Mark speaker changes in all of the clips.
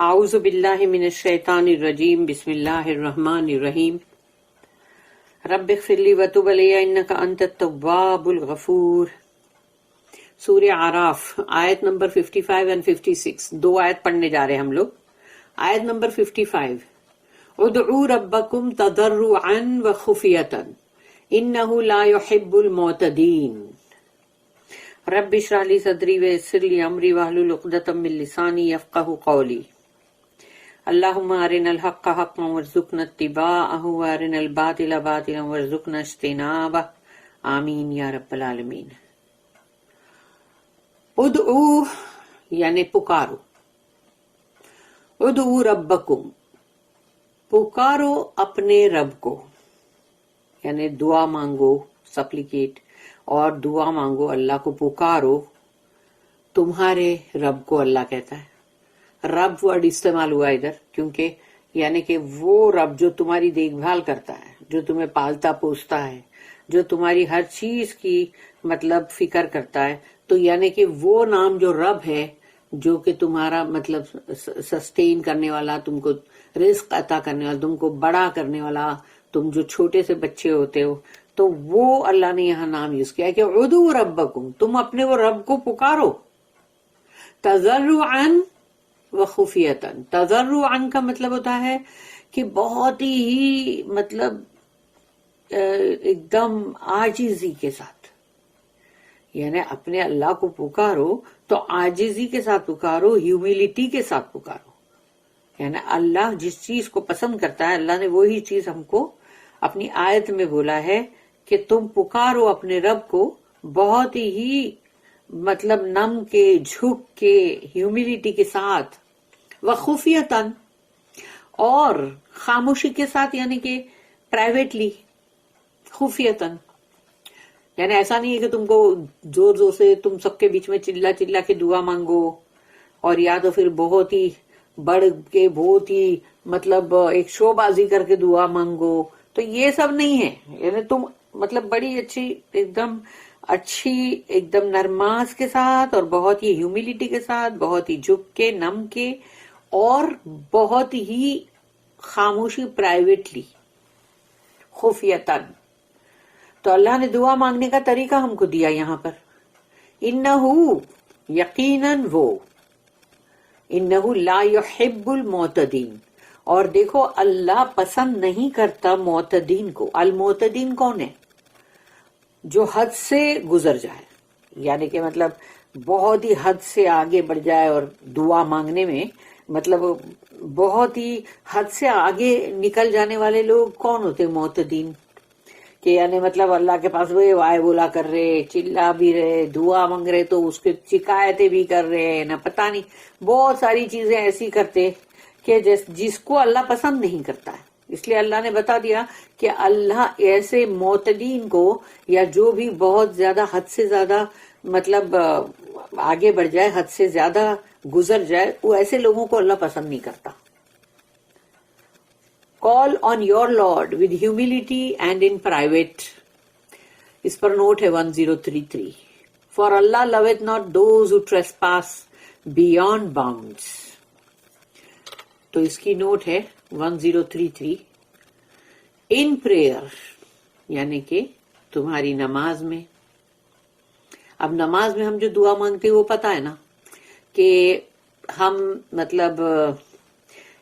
Speaker 1: اعوذ باللہ من الشیطان الرجیم بسم اللہ الرحمن الرحیم رب اغفر لی وتب علی انک انت التواب الغفور۔ سورہ اعراف آیت نمبر 55 and 56، دو آیت پڑھنے جا رہے ہیں ہم لوگ۔ آیت نمبر 55، ادعوا ربکم تضرعا وخفیۃ انہ لا یحب المعتدین۔ رب اشرح لی صدری ویسر لی امری واحلل عقدۃ من لسانی یفقہوا قولی۔ اللہم ارنا الحق حقا وارزقنا اتباعہ وارنا الباطل باطلا وارزقنا اجتنابہ، آمین یا رب العالمین۔ ادعو یعنی پکارو، ادعو ربکم پکارو اپنے رب کو، یعنی دعا مانگو، سپلیکیٹ، اور دعا مانگو، اللہ کو پکارو۔ تمہارے رب کو اللہ کہتا ہے، رب ورڈ استعمال ہوا ادھر کیونکہ یعنی کہ وہ رب جو تمہاری دیکھ بھال کرتا ہے، جو تمہیں پالتا پوستا ہے، جو تمہاری ہر چیز کی مطلب فکر کرتا ہے، تو یعنی کہ وہ نام جو رب ہے، جو کہ تمہارا مطلب سسٹین کرنے والا، تم کو رزق عطا کرنے والا، تم کو بڑا کرنے والا، تم جو چھوٹے سے بچے ہوتے ہو، تو وہ اللہ نے یہاں نام یوز کیا کہ ادعوا ربکم، تم اپنے وہ رب کو پکارو، تضرعا وخفیۃ۔ تضرعا کا مطلب ہوتا ہے کہ بہت ہی مطلب ایک دم عاجزی کے ساتھ، یعنی اپنے اللہ کو پکارو تو عاجزی کے ساتھ پکارو، ہیوملٹی کے ساتھ پکارو۔ یعنی اللہ جس چیز کو پسند کرتا ہے، اللہ نے وہی چیز ہم کو اپنی آیت میں بولا ہے کہ تم پکارو اپنے رب کو بہت ہی مطلب نم کے، جھک کے، ہیوملٹی کے ساتھ، وخفیتاً اور خاموشی کے ساتھ، یعنی کہ پرائیویٹلی، خفیتاً۔ یعنی ایسا نہیں ہے کہ تم کو زور زور سے تم سب کے بیچ میں چلا چلا کے دعا مانگو، اور یا تو پھر بہت ہی بڑھ کے بہت ہی مطلب ایک شو بازی کر کے دعا مانگو، تو یہ سب نہیں ہے۔ یعنی تم مطلب بڑی اچھی ایک دم نرماز کے ساتھ، اور بہت ہی ہیوملٹی کے ساتھ، بہت ہی جھک کے، نم کے، اور بہت ہی خاموشی، پرائیویٹلی، خفیتاً۔ تو اللہ نے دعا مانگنے کا طریقہ ہم کو دیا یہاں پر، انہو یقیناً وہ، انہو لا یحب المعتدین، اور دیکھو اللہ پسند نہیں کرتا معتدین کو۔ المعتدین کون ہے؟ جو حد سے گزر جائے، یعنی کہ مطلب بہت ہی حد سے آگے بڑھ جائے، اور دعا مانگنے میں مطلب بہت ہی حد سے آگے نکل جانے والے لوگ کون ہوتے؟ معتدین، کہ یعنی مطلب اللہ کے پاس وہ وائے بولا کر رہے، چلا بھی رہے، دعا مانگ رہے تو اس کے شکایتیں بھی کر رہے، نہ پتہ نہیں بہت ساری چیزیں ایسی کرتے کہ جس کو اللہ پسند نہیں کرتا ہے۔ اس لیے اللہ نے بتا دیا کہ اللہ ایسے معتدین کو، یا جو بھی بہت زیادہ حد سے زیادہ مطلب آگے بڑھ جائے، حد سے زیادہ گزر جائے، وہ ایسے لوگوں کو اللہ پسند نہیں کرتا۔ Call on your Lord with humility and in private۔ اس پر نوٹ ہے 1033، For Allah loveth not those who trespass beyond bounds۔ تو اس کی نوٹ ہے 1033، in prayer یعنی کہ تمہاری نماز میں۔ اب نماز میں ہم جو دعا مانگتے ہیں وہ پتہ ہے نا کہ ہم مطلب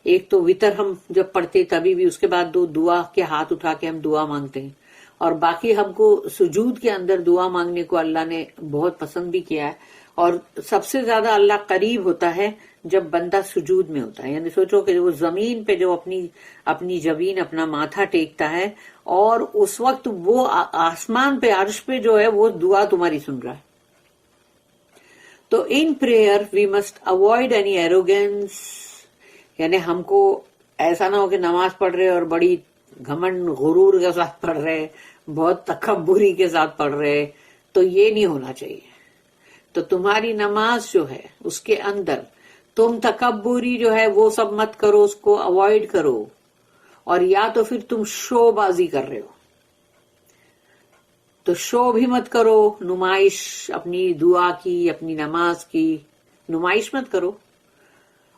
Speaker 1: ایک تو وطر ہم جب پڑھتے تبھی بھی، اس کے بعد دو دعا کے ہاتھ اٹھا کے ہم دعا مانگتے ہیں، اور باقی ہم کو سجود کے اندر دعا مانگنے کو اللہ نے بہت پسند بھی کیا ہے۔ اور سب سے زیادہ اللہ قریب ہوتا ہے جب بندہ سجود میں ہوتا ہے، یعنی سوچو کہ وہ زمین پہ جو اپنی جبین، اپنا ماتھا ٹیکتا ہے، اور اس وقت وہ آسمان پہ، عرش پہ جو ہے وہ دعا تمہاری سن رہا ہے۔ تو in prayer we must avoid any arrogance, یعنی ہم کو ایسا نہ ہو کہ نماز پڑھ رہے اور بڑی گھمنڈ غرور کے ساتھ پڑھ رہے، بہت تکبری کے ساتھ پڑھ رہے، تو یہ نہیں ہونا چاہیے۔ تو تمہاری نماز جو ہے اس کے اندر تم تکبری جو ہے وہ سب مت کرو، اس کو اوائڈ کرو، اور یا تو پھر تم شو بازی کر رہے ہو تو شو بھی مت کرو، نمائش اپنی دعا کی، اپنی نماز کی نمائش مت کرو،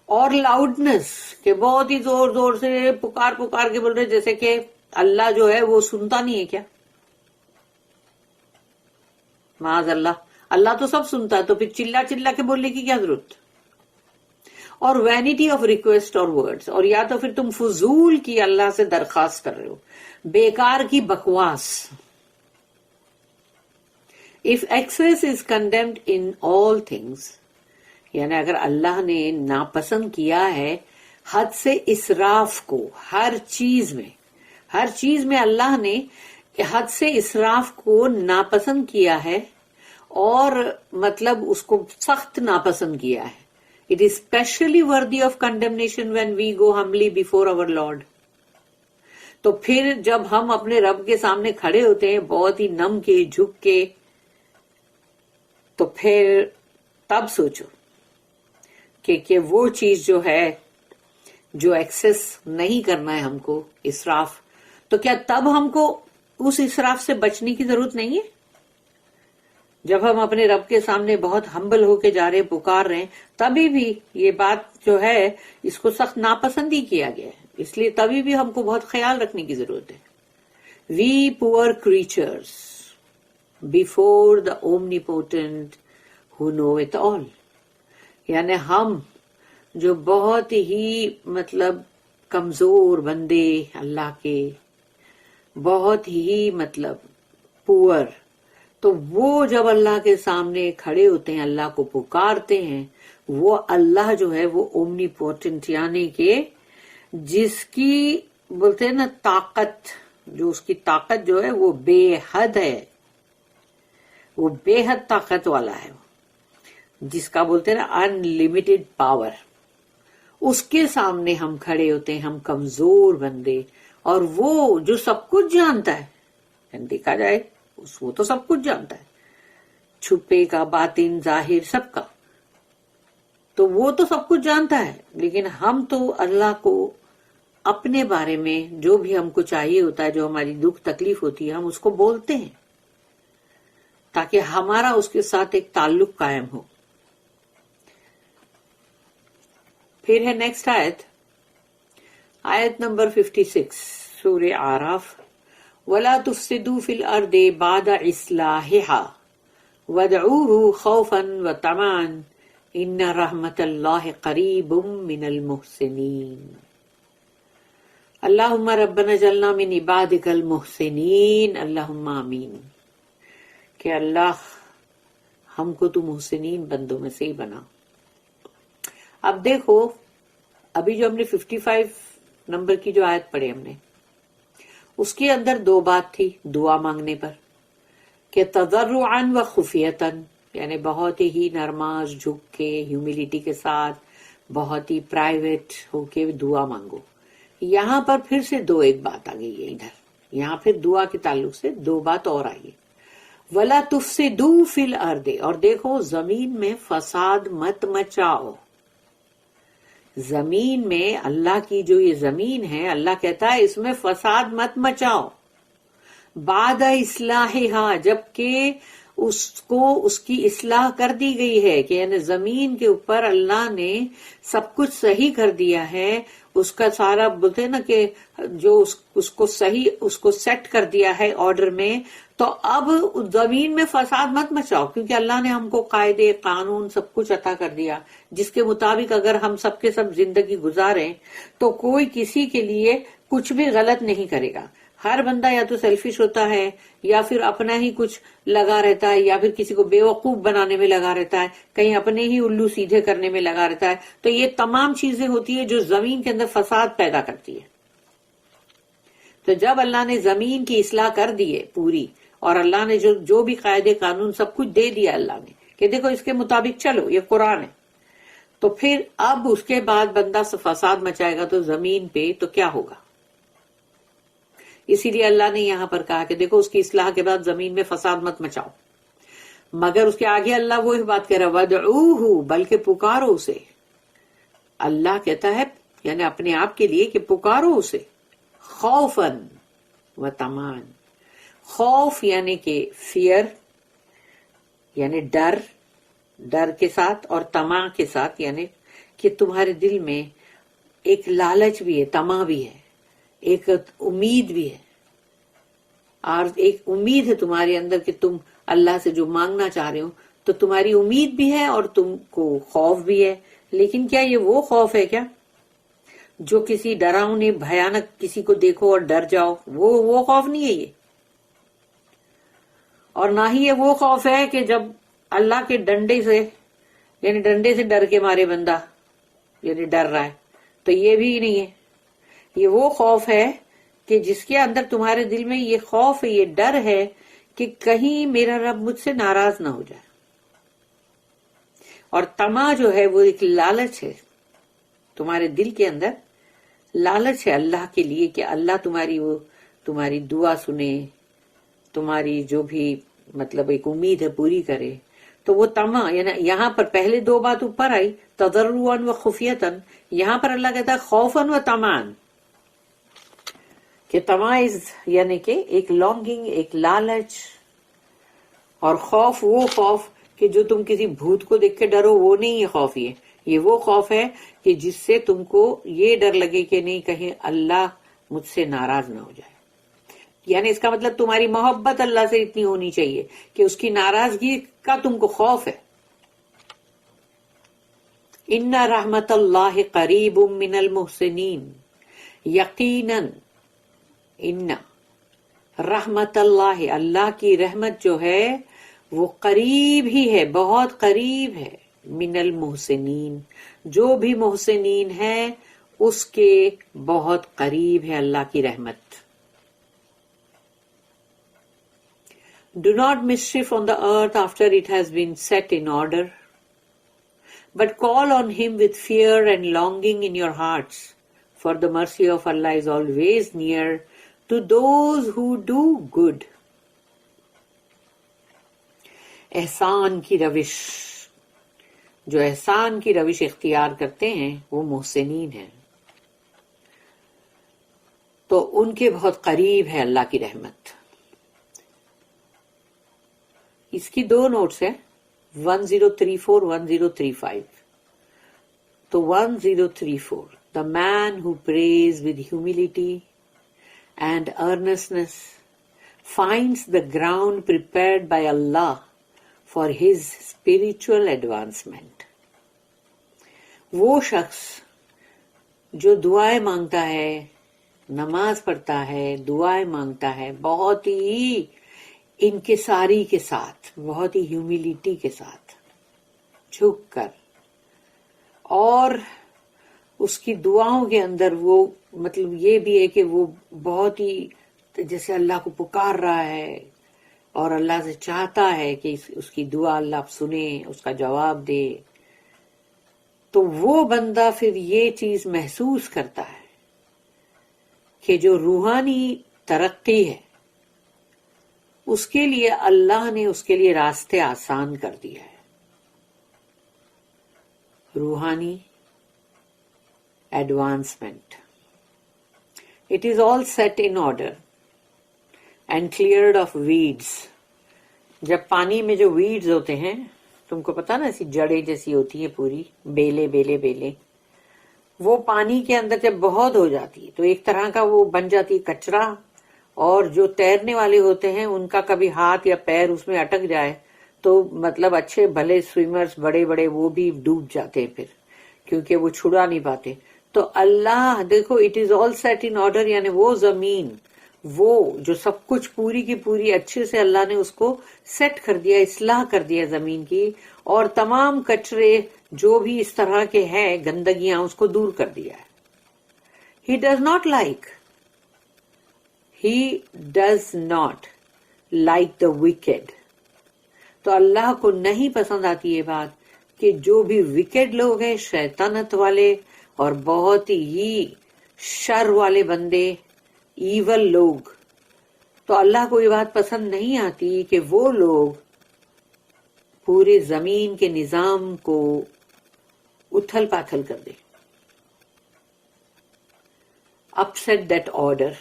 Speaker 1: اور لاؤڈنس کہ بہت ہی زور زور سے پکار پکار کے بول رہے جیسے کہ اللہ جو ہے وہ سنتا نہیں ہے کیا؟ معاذ اللہ، اللہ تو سب سنتا ہے، تو پھر چلا چلا کے بولنے کی کیا ضرورت؟ اور وینٹی آف ریکویسٹ اور ورڈز، اور یا تو پھر تم فضول کی اللہ سے درخواست کر رہے ہو، بیکار کی بکواس. If excess is condemned in all things، یعنی اگر اللہ نے ناپسند کیا ہے حد سے اسراف کو ہر چیز میں اللہ نے حد سے اسراف کو ناپسند کیا ہے، اور مطلب اس کو سخت ناپسند کیا ہے. It is specially worthy of condemnation when we go humbly before our Lord. تو پھر جب ہم اپنے رب کے سامنے کھڑے ہوتے ہیں بہت ہی نم کے جھک کے، تو پھر تب سوچو کہ وہ چیز جو ہے جو ایکسس نہیں کرنا ہے ہم کو، اسراف، تو کیا تب ہم کو اس اسراف سے بچنے کی ضرورت نہیں ہے؟ جب ہم اپنے رب کے سامنے بہت ہمبل ہو کے جا رہے پکار رہے ہیں، تبھی بھی یہ بات جو ہے اس کو سخت ناپسند ہی کیا گیا ہے، اس لیے تبھی بھی ہم کو بہت خیال رکھنے کی ضرورت ہے. وی پور creatures before the omnipotent who know it all، یعنی ہم جو بہت ہی مطلب کمزور بندے اللہ کے، بہت ہی مطلب پور، تو وہ جب اللہ کے سامنے کھڑے ہوتے ہیں، اللہ کو پکارتے ہیں، وہ اللہ جو ہے وہ اومنی پوٹنٹ، یعنی کہ جس کی بولتے ہیں نا طاقت، جو اس کی طاقت جو ہے وہ بے حد ہے، وہ بے حد طاقت والا ہے، جس کا بولتے ہیں نا ان لمیٹڈ پاور. اس کے سامنے ہم کھڑے ہوتے ہیں، ہم کمزور بندے، اور وہ جو سب کچھ جانتا ہے، دیکھا جائے وہ تو سب کچھ جانتا ہے، چھپے کا، باطن، ظاہر، سب کا، تو وہ تو سب کچھ جانتا ہے. لیکن ہم تو اللہ کو اپنے بارے میں جو بھی ہم کو چاہیے ہوتا ہے، جو ہماری دکھ تکلیف ہوتی ہے، ہم اس کو بولتے ہیں تاکہ ہمارا اس کے ساتھ ایک تعلق قائم ہو. پھر ہے نیکسٹ آیت نمبر 56 سورہ اعراف. وَلَا تُفْسِدُوا فِي الْأَرْضِ بَعْدَ إِصْلَاحِهَا وَادْعُوهُ خَوْفًا وَطَمَعًا إِنَّ رَحْمَتَ اللَّهِ قَرِيبٌ مِّنَ الْمُحْسِنِينَ. اللہم ربنا اجعلنا من عبادک المحسنین، اللہم آمین. کہ اللہ ہم کو تو محسنین بندوں میں سے ہی بنا. اب دیکھو، ابھی جو ہم نے 55 نمبر کی جو آیت پڑھی ہم نے، اس کے اندر دو بات تھی دعا مانگنے پر، کہ تضرعا و خفیتاً، یعنی بہت ہی نرماز جھک کے، ہیوملٹی کے ساتھ، بہت ہی پرائیویٹ ہو کے دعا مانگو. یہاں پر پھر سے ایک بات آ گئی ہے، ادھر یہاں پھر دعا کے تعلق سے دو بات اور آئی ہے. وَلَا تُفْسِدُوا فِي الْأَرْضِ، اور دیکھو زمین میں فساد مت مچاؤ. زمین میں اللہ کی جو یہ زمین ہے، اللہ کہتا ہے اس میں فساد مت مچاؤ. بعد اصلاحها، جبکہ اس کی اصلاح کر دی گئی ہے، کہ یعنی زمین کے اوپر اللہ نے سب کچھ صحیح کر دیا ہے، اس کا سارا بولتے ہیں نا کہ جو اس کو صحیح اس کو سیٹ کر دیا ہے آرڈر میں. تو اب زمین میں فساد مت مچاؤ، کیونکہ اللہ نے ہم کو قاعدے قانون سب کچھ عطا کر دیا، جس کے مطابق اگر ہم سب کے سب زندگی گزاریں تو کوئی کسی کے لیے کچھ بھی غلط نہیں کرے گا. ہر بندہ یا تو سیلفش ہوتا ہے، یا پھر اپنا ہی کچھ لگا رہتا ہے، یا پھر کسی کو بیوقوف بنانے میں لگا رہتا ہے، کہیں اپنے ہی الو سیدھے کرنے میں لگا رہتا ہے. تو یہ تمام چیزیں ہوتی ہیں جو زمین کے اندر فساد پیدا کرتی ہے. تو جب اللہ نے زمین کی اصلاح کر دی ہے پوری، اور اللہ نے جو بھی قاعدے قانون سب کچھ دے دیا اللہ نے، کہ دیکھو اس کے مطابق چلو، یہ قرآن ہے، تو پھر اب اس کے بعد بندہ فساد مچائے گا تو زمین پہ تو کیا ہوگا؟ اسی لیے اللہ نے یہاں پر کہا کہ دیکھو اس کی اصلاح کے بعد زمین میں فساد مت مچاؤ. مگر اس کے آگے اللہ وہی بات کہہ رہا ہے، وَادْعُوهُ، بلکہ پکارو اسے. اللہ کہتا ہے یعنی اپنے آپ کے لیے کہ پکارو اسے، خوفاً وطمعاً. خوف یعنی کہ فیئر، یعنی ڈر کے ساتھ، اور طمع کے ساتھ، یعنی کہ تمہارے دل میں ایک لالچ بھی ہے، طمع بھی ہے، ایک امید بھی ہے، اور ایک امید ہے تمہارے اندر کہ تم اللہ سے جو مانگنا چاہ رہے ہو، تو تمہاری امید بھی ہے اور تم کو خوف بھی ہے. لیکن کیا یہ وہ خوف ہے کیا جو کسی ڈراؤنے بھیانک کسی کو دیکھو اور ڈر جاؤ؟ وہ خوف نہیں ہے یہ. اور نہ ہی یہ وہ خوف ہے کہ جب اللہ کے ڈنڈے سے، یعنی ڈنڈے سے ڈر کے مارے بندہ یعنی ڈر رہا ہے، تو یہ بھی نہیں ہے. یہ وہ خوف ہے کہ جس کے اندر تمہارے دل میں یہ خوف ہے، یہ ڈر ہے کہ کہیں میرا رب مجھ سے ناراض نہ ہو جائے. اور طمع جو ہے وہ ایک لالچ ہے، تمہارے دل کے اندر لالچ ہے اللہ کے لیے کہ اللہ تمہاری دعا سنے، تمہاری جو بھی مطلب ایک امید ہے پوری کرے. تو وہ طمع، یعنی یہاں پر پہلے دو بات اوپر آئی تضرعا و خفیتاً، یہاں پر اللہ کہتا ہے خوفاً و طمعاً، کہ طمع یعنی کہ ایک لانگنگ، ایک لالچ، اور خوف وہ خوف کہ جو تم کسی بھوت کو دیکھ کے ڈرو، وہ نہیں یہ خوف. یہ وہ خوف ہے کہ جس سے تم کو یہ ڈر لگے کہ نہیں کہیں اللہ مجھ سے ناراض نہ ہو جائے. یعنی اس کا مطلب تمہاری محبت اللہ سے اتنی ہونی چاہیے کہ اس کی ناراضگی کا تم کو خوف ہے. ان رحمت اللہ قریب من المحسنین، یقیناً ان رحمت اللہ، اللہ کی رحمت جو ہے وہ قریب ہی ہے، بہت قریب ہے، من المحسنین، جو بھی محسنین ہے اس کے بہت قریب ہے اللہ کی رحمت. Do not mischief on the earth after it has been set in order, but call on him with fear and longing in your hearts, for the mercy of Allah is always near to those who do good. احسان کی روش، جو احسان کی روش اختیار کرتے ہیں وہ محسنین ہیں، تو ان کے بہت قریب ہے اللہ کی رحمت. اس کی دو نوٹس ہیں، 1034 1035. تو 1034، the man who prays with humility and earnestness finds the ground prepared by Allah for his spiritual advancement. وہ شخص جو دعائیں مانگتا ہے، نماز پڑھتا ہے، دعائیں مانگتا ہے بہت ہی انکساری کے ساتھ، بہت ہی ہیوملٹی کے ساتھ، جھک کر، اور اس کی دعاؤں کے اندر وہ مطلب یہ بھی ہے کہ وہ بہت ہی جیسے اللہ کو پکار رہا ہے اور اللہ سے چاہتا ہے کہ اس کی دعا اللہ سنے، اس کا جواب دے. تو وہ بندہ پھر یہ چیز محسوس کرتا ہے کہ جو روحانی ترقی ہے اس کے لیے اللہ نے اس کے لیے راستے آسان کر دیا ہے. روحانی advancement. It is all set in order and cleared of weeds. جب پانی میں جو ویڈز ہوتے ہیں، تم کو پتا نا ایسی جڑیں جیسی ہوتی ہیں پوری، بیلے بیلے بیلے، وہ پانی کے اندر جب بہت ہو جاتی ہے تو ایک طرح کا وہ بن جاتی ہے کچرا، اور جو تیرنے والے ہوتے ہیں ان کا کبھی ہاتھ یا پیر اس میں اٹک جائے تو مطلب اچھے بھلے سوئمرز بڑے بڑے وہ بھی ڈوب جاتے ہیں پھر، کیونکہ وہ چھڑا نہیں پاتے. تو اللہ دیکھو it is all set in order, یعنی وہ زمین، وہ جو سب کچھ پوری کی پوری اچھے سے اللہ نے اس کو سیٹ کر دیا، اصلاح کر دیا زمین کی، اور تمام کچرے جو بھی اس طرح کے ہیں گندگیاں اس کو دور کر دیا ہے. He does not like the wicked. تو اللہ کو نہیں پسند آتی یہ بات کہ جو بھی وکیڈ لوگ ہیں، شیطانت والے اور بہت ہی شر والے بندے، ایول لوگ، تو اللہ کو یہ بات پسند نہیں آتی کہ وہ لوگ پورے زمین کے نظام کو اتھل پاتھل کر دیں، upset that order.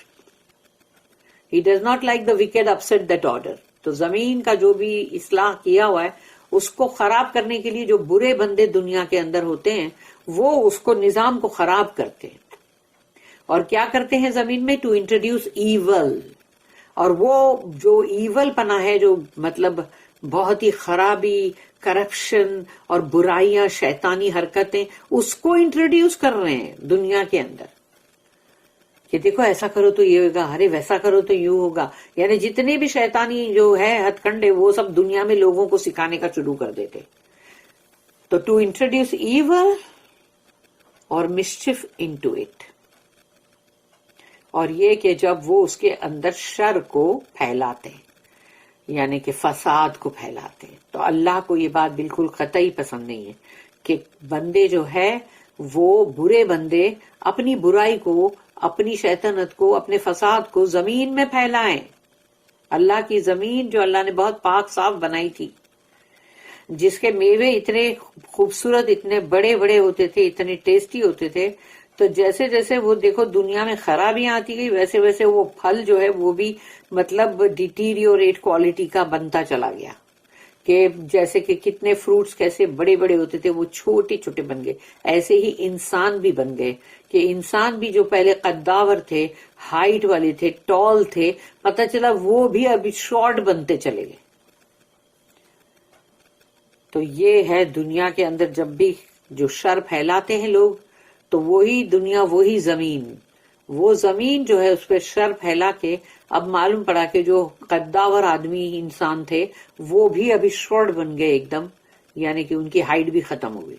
Speaker 1: He does not like the wicked upset that order. تو زمین کا جو بھی اصلاح کیا ہوا ہے اس کو خراب کرنے کے لیے جو برے بندے دنیا کے اندر ہوتے ہیں وہ اس کو نظام کو خراب کرتے ہیں. اور کیا کرتے ہیں زمین میں؟ To introduce evil. اور وہ جو ایول پنا ہے، جو مطلب بہت ہی خرابی، کرپشن اور برائیاں، شیطانی حرکتیں، اس کو انٹروڈیوس کر رہے ہیں دنیا کے اندر کہ دیکھو ایسا کرو تو یہ ہوگا، ارے ویسا کرو تو یوں ہوگا. یعنی جتنے بھی شیطانی جو ہے ہتھ کنڈے وہ سب دنیا میں لوگوں کو سکھانے کا شروع کر دیتے. تو ٹو انٹروڈیوس ایول اور مسچف انٹو اٹ. اور یہ کہ جب وہ اس کے اندر شر کو پھیلاتے ہیں، یعنی کہ فساد کو پھیلاتے ہیں، تو اللہ کو یہ بات بالکل قطعی پسند نہیں ہے کہ بندے جو ہے وہ برے بندے اپنی برائی کو، اپنی شیطنت کو، اپنے فساد کو زمین میں پھیلائیں. اللہ کی زمین جو اللہ نے بہت پاک صاف بنائی تھی، جس کے میوے اتنے خوبصورت، اتنے بڑے بڑے ہوتے تھے، اتنے ٹیسٹی ہوتے تھے، تو جیسے جیسے وہ دیکھو دنیا میں خرابیاں آتی گئی ویسے ویسے وہ پھل جو ہے وہ بھی مطلب ڈیٹیریوریٹ کوالٹی کا بنتا چلا گیا. کہ جیسے کہ کتنے فروٹس کیسے بڑے بڑے ہوتے تھے وہ چھوٹے چھوٹے بن گئے، ایسے ہی انسان بھی بن گئے کہ انسان بھی جو پہلے قداور تھے، ہائٹ والے تھے، ٹال تھے، پتہ چلا وہ بھی ابھی شارٹ بنتے چلے گئے. تو یہ ہے دنیا کے اندر جب بھی جو شر پھیلاتے ہیں لوگ، تو وہی دنیا، وہی زمین، وہ زمین جو ہے اس پہ شر پھیلا کے اب معلوم پڑا کہ جو قداور آدمی انسان تھے وہ بھی ابھی شارٹ بن گئے ایک دم، یعنی کہ ان کی ہائٹ بھی ختم ہو گئی.